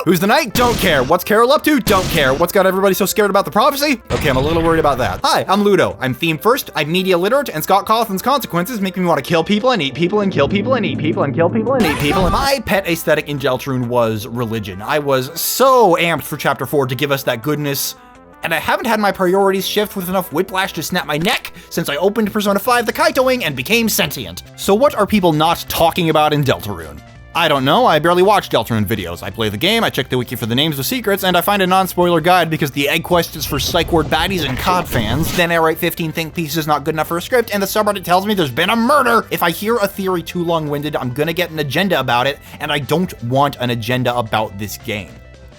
Who's the knight? Don't care. What's Carol up to? Don't care. What's got everybody so scared about the prophecy? Okay, I'm a little worried about that. Hi, I'm Ludo. I'm theme first, I'm media literate, and Scott Cawthon's consequences make me want to kill people and eat people and kill people and eat people and kill people and eat people. And my pet aesthetic in Deltarune was religion. I was so amped for Chapter 4 to give us that goodness, and I haven't had my priorities shift with enough whiplash to snap my neck since I opened Persona 5 the Kaito-wing and became sentient. So what are people not talking about in Deltarune? I don't know, I barely watch Deltarune videos. I play the game, I check the wiki for the names of secrets, and I find a non-spoiler guide because the egg quest is for psych ward baddies and COD fans. Then I write 15 think pieces not good enough for a script, and the subreddit tells me there's been a murder! If I hear a theory too long-winded, I'm gonna get an agenda about it, and I don't want an agenda about this game.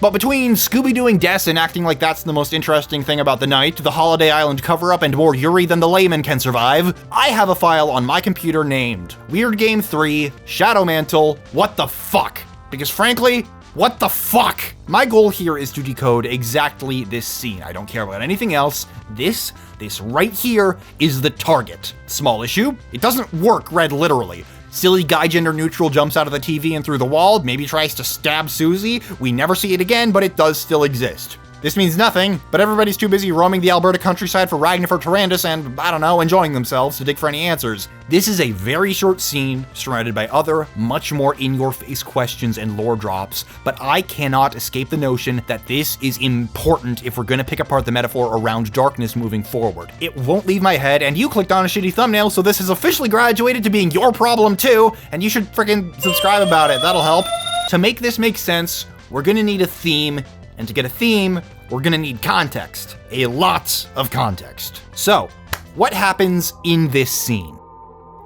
But between Scooby-Dooing Des and acting like that's the most interesting thing about the night, the Holiday Island cover-up, and more Yuri than the layman can survive, I have a file on my computer named Weird Game 3, Shadow Mantle, What the Fuck? Because frankly, what the fuck? My goal here is to decode exactly this scene. I don't care about anything else. This right here is the target. Small issue, it doesn't work read literally. Silly guy gender neutral jumps out of the TV and through the wall, maybe tries to stab Susie. We never see it again, but it does still exist. This means nothing, but everybody's too busy roaming the Alberta countryside for Ragnar Tyrannus and, I don't know, enjoying themselves to dig for any answers. This is a very short scene, surrounded by other, much more in-your-face questions and lore drops, but I cannot escape the notion that this is important if we're gonna pick apart the metaphor around darkness moving forward. It won't leave my head, and you clicked on a shitty thumbnail, so this has officially graduated to being your problem too, and you should freaking subscribe about it, that'll help. To make this make sense, we're gonna need a theme, and to get a theme, we're gonna need context. A lot of context. So, what happens in this scene?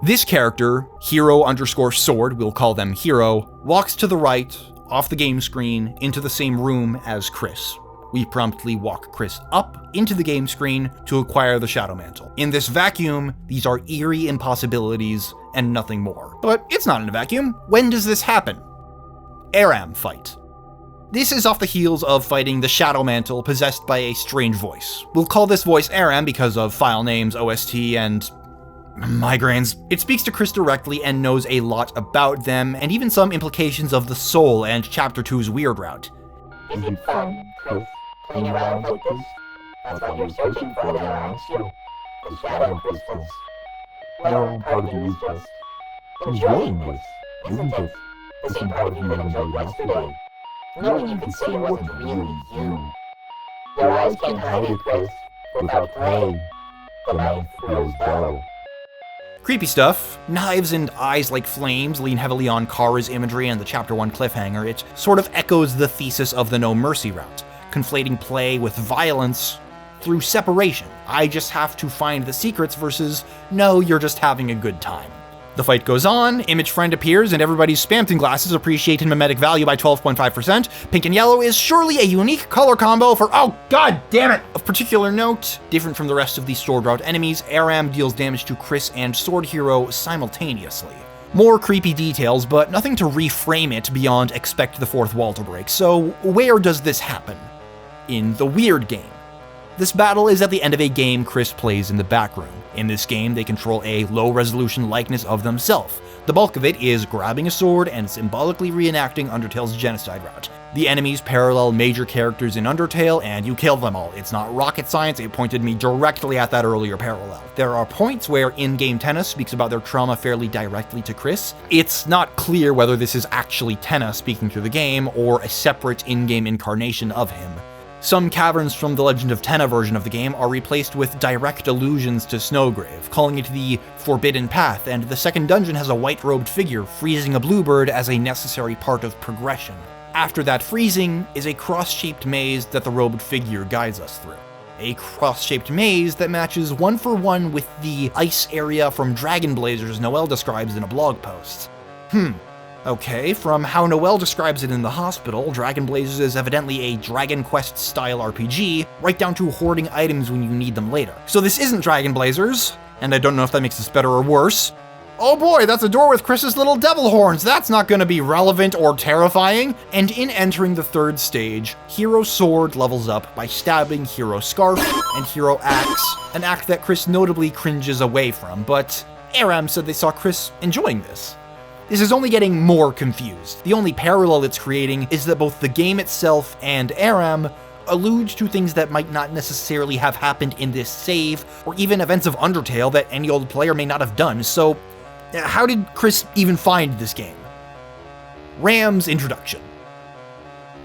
This character, Hero_Sword, we'll call them Hero, walks to the right, off the game screen, into the same room as Chris. We promptly walk Chris up into the game screen to acquire the Shadow Mantle. In this vacuum, these are eerie impossibilities and nothing more. But it's not in a vacuum. When does this happen? Aram fight. This is off the heels of fighting the Shadow Mantle possessed by a strange voice. We'll call this voice Aram because of file names, OST, and migraines. It speaks to Chris directly and knows a lot about them, and even some implications of the soul and Chapter 2's weird route. Is it fun, Chris, playing around like this? That's what you're searching for there, aren't you? The shadow crystals. No, part of you is just enjoying this, isn't it? The same part of you that enjoyed yesterday. Knowing you can see it wasn't really you. Your eyes can't hide it, Chris. Without playing, the knife grows dull. Creepy stuff. Knives and eyes like flames lean heavily on Kara's imagery and the Chapter 1 cliffhanger. It sort of echoes the thesis of the No Mercy route, conflating play with violence through separation. I just have to find the secrets versus, no, you're just having a good time. The fight goes on, Image Friend appears, and everybody's Spamton glasses appreciate in mimetic value by 12.5%. Pink and yellow is surely a unique color combo for, oh god damn it! Of particular note, different from the rest of the sword route enemies, Aram deals damage to Chris and Sword Hero simultaneously. More creepy details, but nothing to reframe it beyond expect the fourth wall to break. So where does this happen? In the weird game. This battle is at the end of a game Chris plays in the back room. In this game, they control a low-resolution likeness of themselves. The bulk of it is grabbing a sword and symbolically reenacting Undertale's genocide route. The enemies parallel major characters in Undertale, and you kill them all. It's not rocket science, it pointed me directly at that earlier parallel. There are points where in-game Tenna speaks about their trauma fairly directly to Chris. It's not clear whether this is actually Tenna speaking through the game, or a separate in-game incarnation of him. Some caverns from the Legend of Tenna version of the game are replaced with direct allusions to Snowgrave, calling it the Forbidden Path, and the second dungeon has a white-robed figure freezing a bluebird as a necessary part of progression. After that freezing is a cross-shaped maze that the robed figure guides us through. A cross-shaped maze that matches one for one with the ice area from Dragon Blazers Noelle describes in a blog post. Okay, from how Noelle describes it in the hospital, Dragon Blazers is evidently a Dragon Quest-style RPG, right down to hoarding items when you need them later. So this isn't Dragon Blazers, and I don't know if that makes this better or worse. Oh boy, that's a door with Chris's little devil horns, that's not gonna be relevant or terrifying. And in entering the third stage, Hero Sword levels up by stabbing Hero Scarf and Hero Axe, an act that Chris notably cringes away from, but Aram said they saw Chris enjoying this. This is only getting more confused. The only parallel it's creating is that both the game itself and Aram allude to things that might not necessarily have happened in this save, or even events of Undertale that any old player may not have done. So, how did Chris even find this game? Ram's introduction.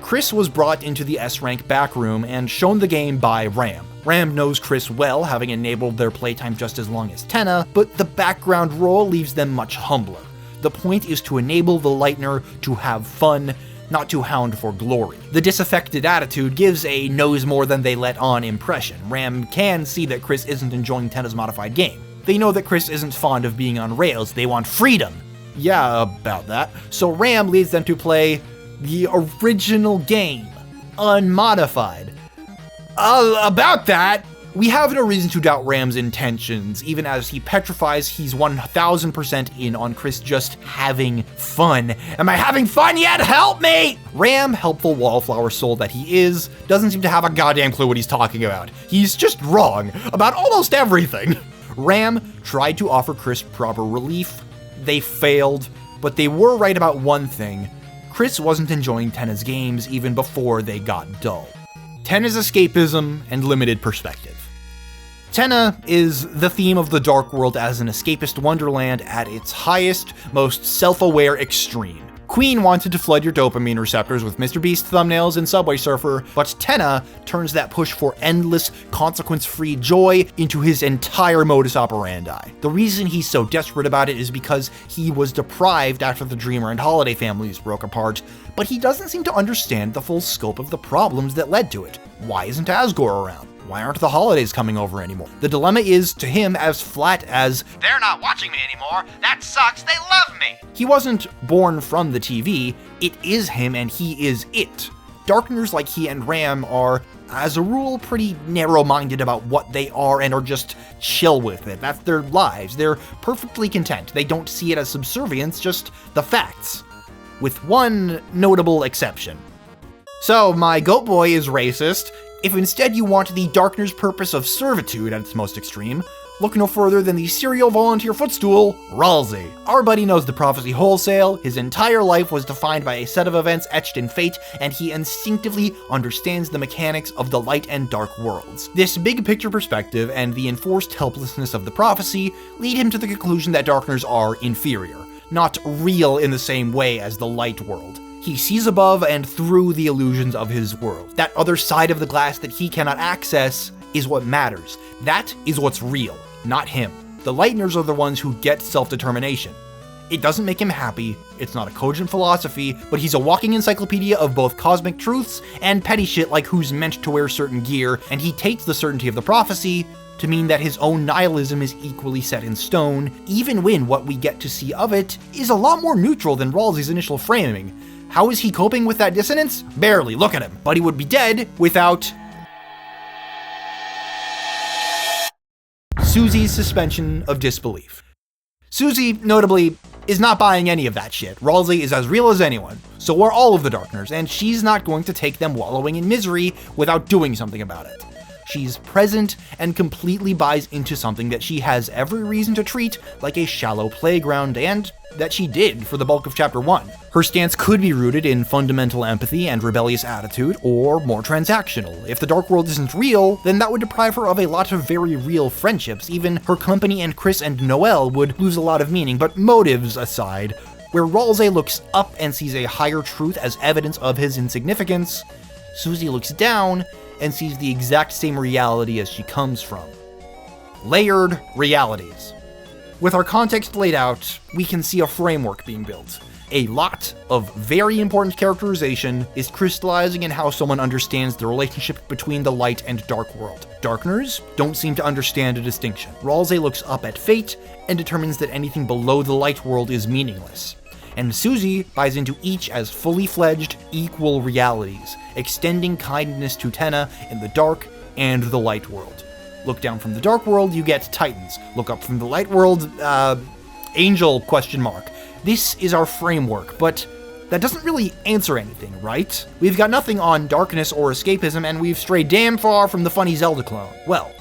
Chris was brought into the S-Rank backroom and shown the game by Ram. Ram knows Chris well, having enabled their playtime just as long as Tenna, but the background role leaves them much humbler. The point is to enable the Lightner to have fun, not to hound for glory. The disaffected attitude gives a knows more than they let on impression. Ram can see that Chris isn't enjoying Tenna's modified game. They know that Chris isn't fond of being on rails, they want freedom. Yeah, about that. So Ram leads them to play the original game, unmodified. About that, we have no reason to doubt Ram's intentions, even as he petrifies he's 1000% in on Chris just having fun. Am I having fun yet? Help me! Ram, helpful wallflower soul that he is, doesn't seem to have a goddamn clue what he's talking about. He's just wrong about almost everything. Ram tried to offer Chris proper relief. They failed, but they were right about one thing. Chris wasn't enjoying Tenna's games even before they got dull. Tenna's escapism and limited perspective. Tenna is the theme of the Dark World as an escapist wonderland at its highest, most self-aware extreme. Queen wanted to flood your dopamine receptors with Mr. Beast thumbnails and Subway Surfer, but Tenna turns that push for endless, consequence-free joy into his entire modus operandi. The reason he's so desperate about it is because he was deprived after the Dreamer and Holiday families broke apart, but he doesn't seem to understand the full scope of the problems that led to it. Why isn't Asgore around? Why aren't the holidays coming over anymore? The dilemma is, to him, as flat as, "They're not watching me anymore, that sucks, they love me." He wasn't born from the TV, it is him and he is it. Darkeners like he and Ram are, as a rule, pretty narrow-minded about what they are and are just chill with it. That's their lives. They're perfectly content. They don't see it as subservience, just the facts. With one notable exception. So, my goat boy is racist. If instead you want the Darkner's purpose of servitude at its most extreme, look no further than the serial volunteer footstool, Ralsei. Our buddy knows the prophecy wholesale, his entire life was defined by a set of events etched in fate, and he instinctively understands the mechanics of the light and dark worlds. This big picture perspective and the enforced helplessness of the prophecy lead him to the conclusion that Darkners are inferior, not real in the same way as the light world. He sees above and through the illusions of his world. That other side of the glass that he cannot access is what matters. That is what's real, not him. The Lightners are the ones who get self-determination. It doesn't make him happy, it's not a cogent philosophy, but he's a walking encyclopedia of both cosmic truths and petty shit like who's meant to wear certain gear, and he takes the certainty of the prophecy to mean that his own nihilism is equally set in stone, even when what we get to see of it is a lot more neutral than Ralsei's initial framing. How is he coping with that dissonance? Barely, look at him. But he would be dead without Susie's suspension of disbelief. Susie, notably, is not buying any of that shit. Ralsei is as real as anyone. So are all of the Darkners, and she's not going to take them wallowing in misery without doing something about it. She's present and completely buys into something that she has every reason to treat like a shallow playground, and that she did for the bulk of Chapter 1. Her stance could be rooted in fundamental empathy and rebellious attitude, or more transactional. If the Dark World isn't real, then that would deprive her of a lot of very real friendships. Even her company and Chris and Noelle would lose a lot of meaning, but motives aside, where Ralsei looks up and sees a higher truth as evidence of his insignificance, Susie looks down and sees the exact same reality as she comes from. Layered realities. With our context laid out, we can see a framework being built. A lot of very important characterization is crystallizing in how someone understands the relationship between the light and dark world. Darkners don't seem to understand a distinction. Ralsei looks up at fate and determines that anything below the light world is meaningless. And Susie buys into each as fully fledged, equal realities, extending kindness to Tenna in the dark and the light world. Look down from the dark world, you get Titans. Look up from the light world, Angel ? This is our framework, but that doesn't really answer anything, right? We've got nothing on darkness or escapism, and we've strayed damn far from the funny Zelda clone. Well,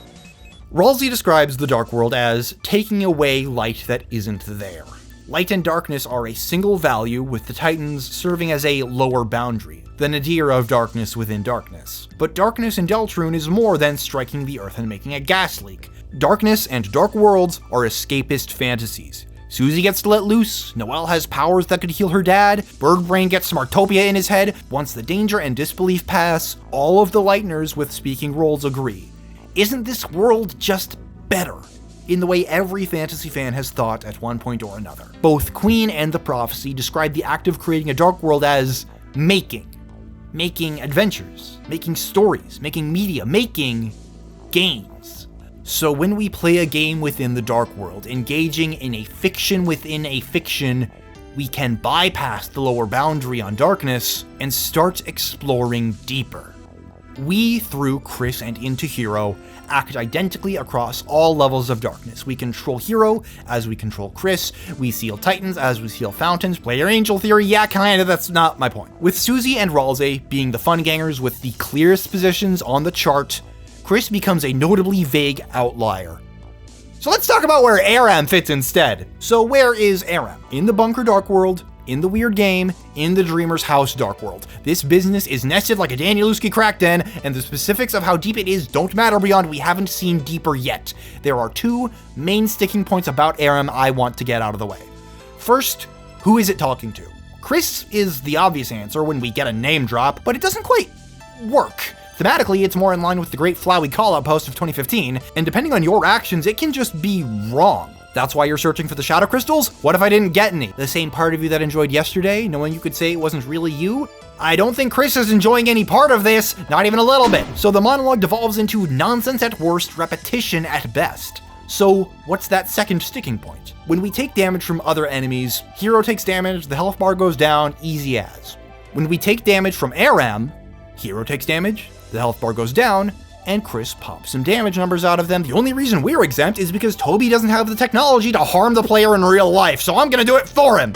Ralsei describes the dark world as taking away light that isn't there. Light and darkness are a single value, with the Titans serving as a lower boundary, the nadir of darkness within darkness. But darkness in Deltarune is more than striking the earth and making a gas leak. Darkness and dark worlds are escapist fantasies. Susie gets to let loose, Noelle has powers that could heal her dad, Birdbrain gets Smartopia in his head. Once the danger and disbelief pass, all of the Lighteners with speaking roles agree. Isn't this world just better? In the way every fantasy fan has thought at one point or another. Both Queen and the Prophecy describe the act of creating a dark world as making adventures, making stories, making media, making games. So when we play a game within the dark world, engaging in a fiction within a fiction, we can bypass the lower boundary on darkness and start exploring deeper. We, through Chris and into Hero, act identically across all levels of darkness. We control Hero as we control Chris, we seal Titans as we seal Fountains, player angel theory, yeah kinda, that's not my point. With Susie and Ralsei being the fun gangers with the clearest positions on the chart, Chris becomes a notably vague outlier. So let's talk about where Aram fits instead. So where is Aram? In the Bunker Dark World, in the Weird Game, in the Dreamer's House Dark World. This business is nested like a Danielewski crack den, and the specifics of how deep it is don't matter beyond we haven't seen deeper yet. There are two main sticking points about Aram I want to get out of the way. First, who is it talking to? Chris is the obvious answer when we get a name drop, but it doesn't quite work. Thematically, it's more in line with the Great Flowey Call-Out post of 2015, and depending on your actions, it can just be wrong. That's why you're searching for the shadow crystals? What if I didn't get any? The same part of you that enjoyed yesterday, knowing you could say it wasn't really you? I don't think Chris is enjoying any part of this, not even a little bit. So the monologue devolves into nonsense at worst, repetition at best. So what's that second sticking point? When we take damage from other enemies, Hero takes damage, the health bar goes down, easy as. When we take damage from Aram, Hero takes damage, the health bar goes down, and Chris pops some damage numbers out of them. The only reason we're exempt is because Toby doesn't have the technology to harm the player in real life, so I'm gonna do it for him.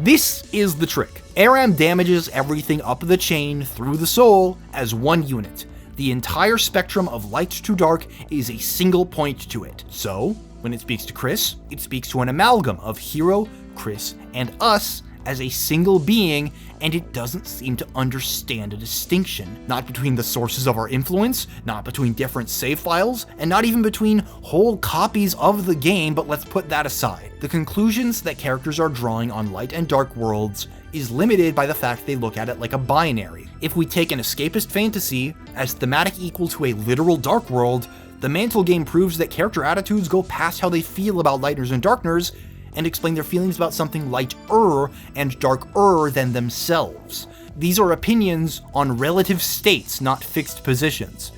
This is the trick. Aram damages everything up the chain through the soul as one unit. The entire spectrum of light to dark is a single point to it. So, when it speaks to Chris, it speaks to an amalgam of Hero, Chris, and us as a single being, and it doesn't seem to understand a distinction. Not between the sources of our influence, not between different save files, and not even between whole copies of the game, but let's put that aside. The conclusions that characters are drawing on light and dark worlds is limited by the fact they look at it like a binary. If we take an escapist fantasy as thematic equal to a literal dark world, the Mantle game proves that character attitudes go past how they feel about lightners and darkners, and explain their feelings about something lighter and darker than themselves. These are opinions on relative states, not fixed positions.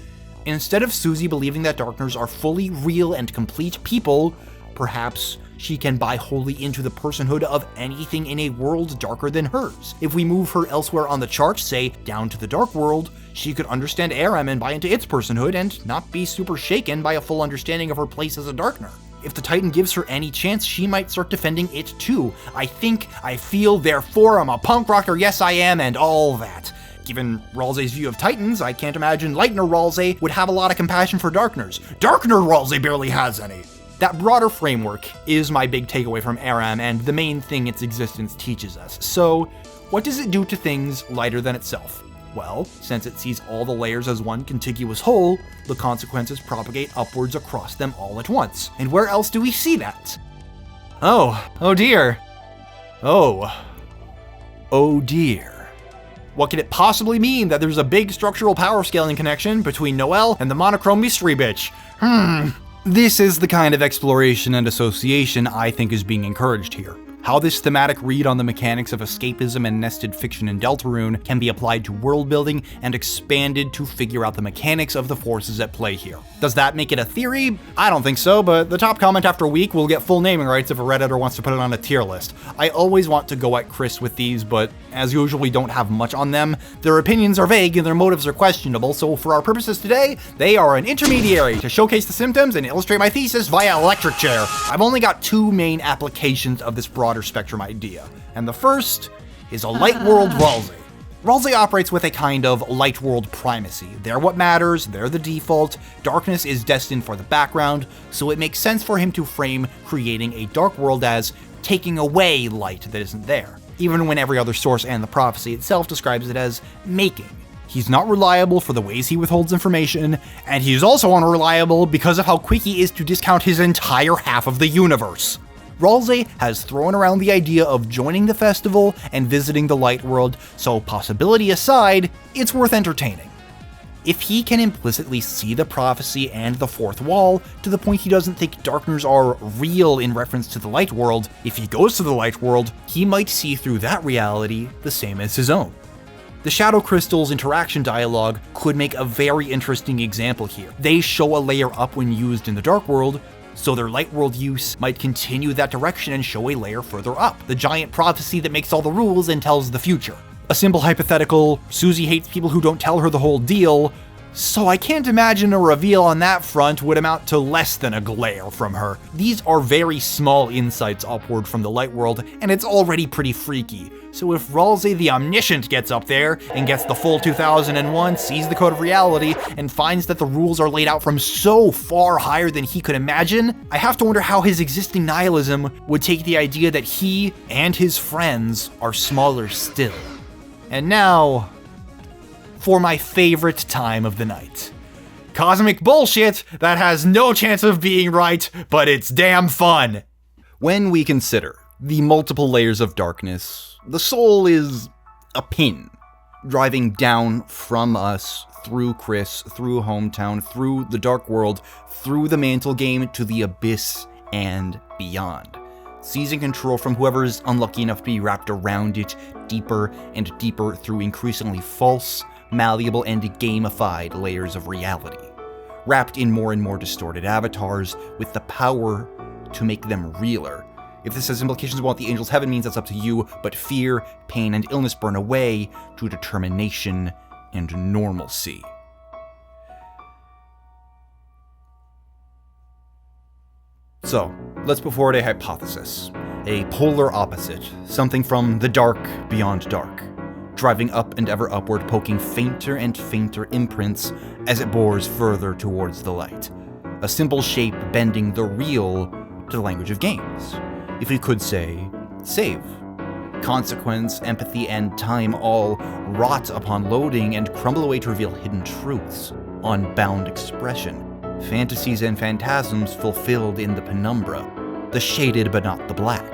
Instead of Susie believing that darkners are fully real and complete people, perhaps she can buy wholly into the personhood of anything in a world darker than hers. If we move her elsewhere on the chart, say down to the dark world, she could understand Aram and buy into its personhood and not be super shaken by a full understanding of her place as a darkner. If the Titan gives her any chance, she might start defending it too. I think, I feel, therefore I'm a punk rocker, yes I am, and all that. Given Ralsei's view of Titans, I can't imagine Lightner Ralsei would have a lot of compassion for Darkners. Darkner Ralsei barely has any. That broader framework is my big takeaway from Aram and the main thing its existence teaches us. So, what does it do to things lighter than itself? Well, since it sees all the layers as one contiguous whole, the consequences propagate upwards across them all at once. And where else do we see that? Oh dear. Oh dear. What could it possibly mean that there's a big structural power scaling connection between Noelle and the monochrome mystery bitch? This is the kind of exploration and association I think is being encouraged here. How this thematic read on the mechanics of escapism and nested fiction in Deltarune can be applied to world building and expanded to figure out the mechanics of the forces at play here. Does that make it a theory? I don't think so, but the top comment after a week will get full naming rights if a Redditor wants to put it on a tier list. I always want to go at Chris with these, but as usual we don't have much on them. Their opinions are vague and their motives are questionable, so for our purposes today, they are an intermediary to showcase the symptoms and illustrate my thesis via electric chair. I've only got two main applications of this broader spectrum idea, and the first is a light world Ralsei. Ralsei operates with a kind of light world primacy. They're what matters, they're the default, darkness is destined for the background, so it makes sense for him to frame creating a dark world as taking away light that isn't there, even when every other source and the prophecy itself describes it as making. He's not reliable for the ways he withholds information, and he's also unreliable because of how quick he is to discount his entire half of the universe. Ralsei has thrown around the idea of joining the festival and visiting the light world, so possibility aside, it's worth entertaining. If he can implicitly see the prophecy and the fourth wall to the point he doesn't think darkners are real in reference to the light world, if he goes to the light world, he might see through that reality the same as his own. The Shadow Crystal's interaction dialogue could make a very interesting example here. They show a layer up when used in the Dark World, so their Light World use might continue that direction and show a layer further up, the giant prophecy that makes all the rules and tells the future. A simple hypothetical, Susie hates people who don't tell her the whole deal, so I can't imagine a reveal on that front would amount to less than a glare from her. These are very small insights upward from the light world, and it's already pretty freaky. So if Ralsei the Omniscient gets up there and gets the full 2001, sees the code of reality, and finds that the rules are laid out from so far higher than he could imagine, I have to wonder how his existing nihilism would take the idea that he and his friends are smaller still. And now, for my favorite time of the night. Cosmic bullshit that has no chance of being right, but it's damn fun. When we consider the multiple layers of darkness, the soul is a pin driving down from us, through Chris, through Hometown, through the Dark World, through the Mantle Game to the Abyss and beyond. Seizing control from whoever is unlucky enough to be wrapped around it deeper and deeper through increasingly false, malleable, and gamified layers of reality, wrapped in more and more distorted avatars with the power to make them realer. If this has implications about what the angel's heaven means, that's up to you, but fear, pain, and illness burn away to determination and normalcy. So, let's put forward a hypothesis. A polar opposite, something from the dark beyond dark, driving up and ever upward, poking fainter and fainter imprints as it bores further towards the light. A simple shape bending the real to the language of games. If we could say, save. Consequence, empathy, and time all rot upon loading and crumble away to reveal hidden truths. Unbound expression. Fantasies and phantasms fulfilled in the penumbra. The shaded but not the black.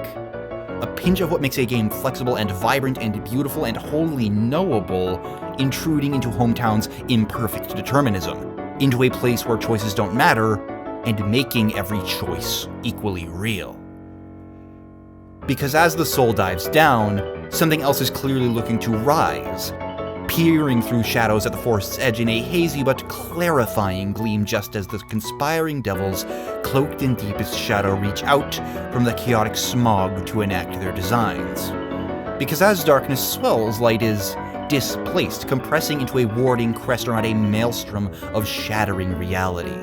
A pinch of what makes a game flexible and vibrant and beautiful and wholly knowable, intruding into Hometown's imperfect determinism, into a place where choices don't matter, and making every choice equally real. Because as the soul dives down, something else is clearly looking to rise, peering through shadows at the forest's edge in a hazy but clarifying gleam just as the conspiring devils, cloaked in deepest shadow, reach out from the chaotic smog to enact their designs. Because as darkness swells, light is displaced, compressing into a warding crest around a maelstrom of shattering reality.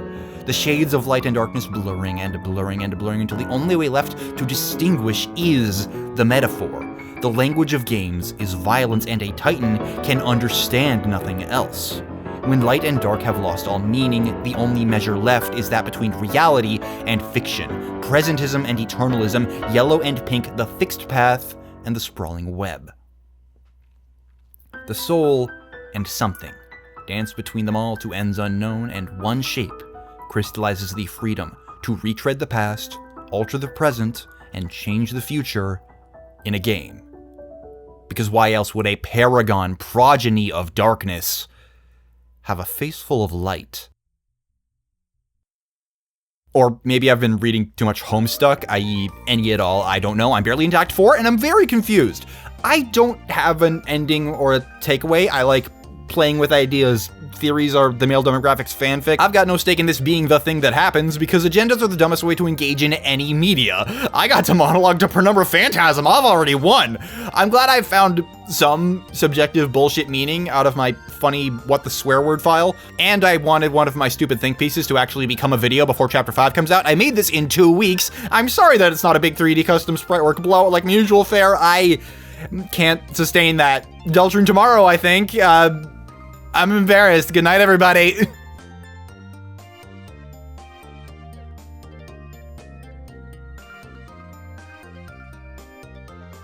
The shades of light and darkness blurring and blurring and blurring until the only way left to distinguish is the metaphor. The language of games is violence, and a titan can understand nothing else. When light and dark have lost all meaning, the only measure left is that between reality and fiction, presentism and eternalism, yellow and pink, the fixed path, and the sprawling web. The soul and something dance between them all to ends unknown, and one shape crystallizes the freedom to retread the past, alter the present, and change the future in a game. Because why else would a paragon progeny of darkness have a face full of light? Or maybe I've been reading too much Homestuck, i.e. any at all, I don't know. I'm barely into Act 4, and I'm very confused. I don't have an ending or a takeaway. I like playing with ideas. Theories are the male demographics fanfic. I've got no stake in this being the thing that happens, because agendas are the dumbest way to engage in any media. I got to monologue to penumbra phantasm. I've already won. I'm glad I found some subjective bullshit meaning out of my funny what the swear word file, and I wanted one of my stupid think pieces to actually become a video before Chapter 5 comes out. I made this in 2 weeks. I'm sorry that it's not a big 3D custom sprite work blowout like my usual fare. I can't sustain that. Deltarune tomorrow, I think. I'm embarrassed. Good night, everybody.